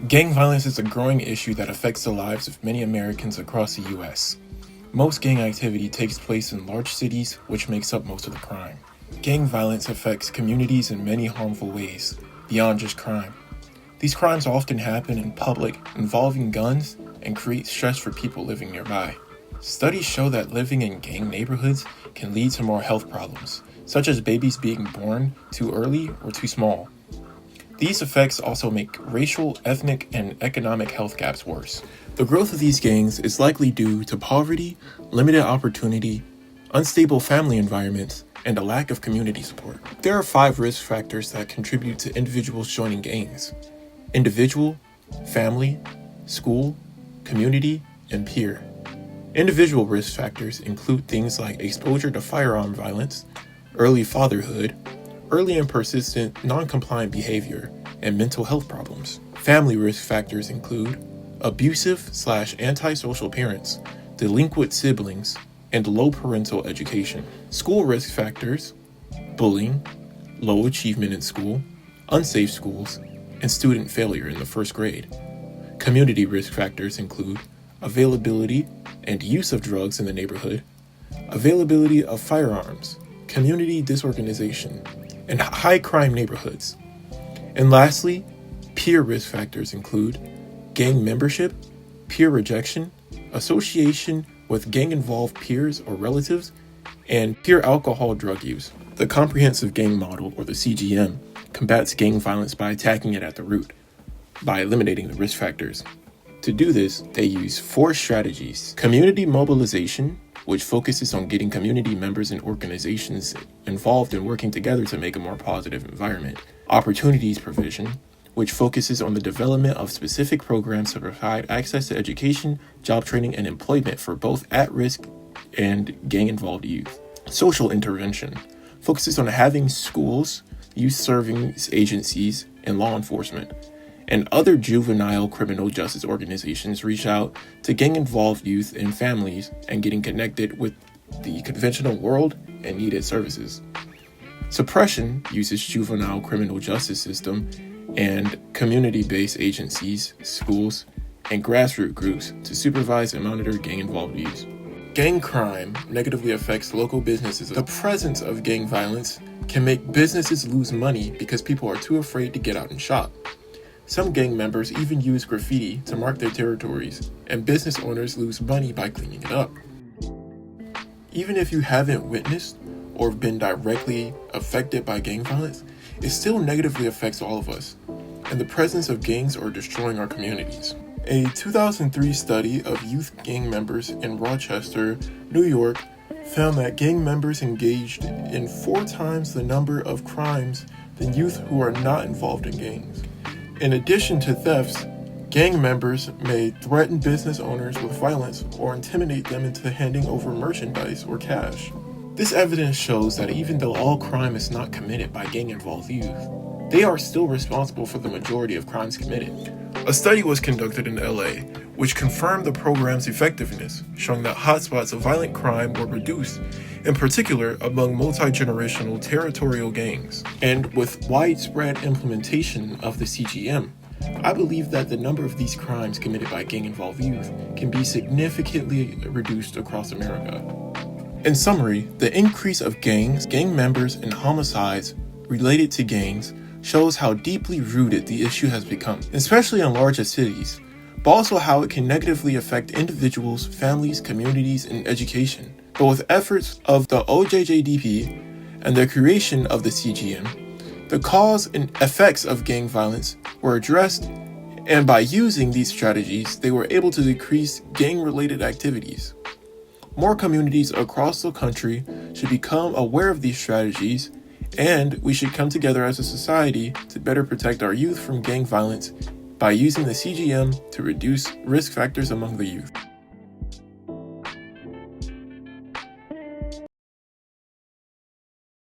Gang violence is a growing issue that affects the lives of many Americans across the U.S. Most gang activity takes place in large cities, which makes up most of the crime. Gang violence affects communities in many harmful ways, beyond just crime. These crimes often happen in public, involving guns, and create stress for people living nearby. Studies show that living in gang neighborhoods can lead to more health problems, such as babies being born too early or too small. These effects also make racial, ethnic, and economic health gaps worse. The growth of these gangs is likely due to poverty, limited opportunity, unstable family environments, and a lack of community support. There are 5 risk factors that contribute to individuals joining gangs: individual, family, school, community, and peer. Individual risk factors include things like exposure to firearm violence, early fatherhood, early and persistent non-compliant behavior, and mental health problems. Family risk factors include abusive/antisocial parents, delinquent siblings, and low parental education. School risk factors: bullying, low achievement in school, unsafe schools, and student failure in the first grade. Community risk factors include availability and use of drugs in the neighborhood, availability of firearms, community disorganization, and high crime neighborhoods. And lastly, peer risk factors include gang membership, peer rejection, association with gang-involved peers or relatives, and peer alcohol drug use. The Comprehensive Gang Model, or the CGM, combats gang violence by attacking it at the root, by eliminating the risk factors. To do this, they use 4 strategies: community mobilization, which focuses on getting community members and organizations involved in working together to make a more positive environment; opportunities provision, which focuses on the development of specific programs to provide access to education, job training, and employment for both at-risk and gang-involved youth; social intervention, focuses on having schools, youth service agencies, and law enforcement, and other juvenile criminal justice organizations reach out to gang-involved youth and families and getting connected with the conventional world and needed services. Suppression uses juvenile criminal justice system and community-based agencies, schools, and grassroots groups to supervise and monitor gang-involved youth. Gang crime negatively affects local businesses. The presence of gang violence can make businesses lose money because people are too afraid to get out and shop. Some gang members even use graffiti to mark their territories, and business owners lose money by cleaning it up. Even if you haven't witnessed or been directly affected by gang violence, it still negatively affects all of us, and the presence of gangs are destroying our communities. A 2003 study of youth gang members in Rochester, New York, found that gang members engaged in 4 times the number of crimes than youth who are not involved in gangs. In addition to thefts, gang members may threaten business owners with violence or intimidate them into handing over merchandise or cash. This evidence shows that even though all crime is not committed by gang-involved youth, they are still responsible for the majority of crimes committed. A study was conducted in LA, which confirmed the program's effectiveness, showing that hotspots of violent crime were reduced, in particular among multi-generational territorial gangs. And with widespread implementation of the CGM, I believe that the number of these crimes committed by gang-involved youth can be significantly reduced across America. In summary, the increase of gangs, gang members, and homicides related to gangs shows how deeply rooted the issue has become, especially in larger cities, but also how it can negatively affect individuals, families, communities, and education. But with efforts of the OJJDP and the creation of the CGM, the cause and effects of gang violence were addressed, and by using these strategies, they were able to decrease gang-related activities. More communities across the country should become aware of these strategies, and we should come together as a society to better protect our youth from gang violence by using the CGM to reduce risk factors among the youth.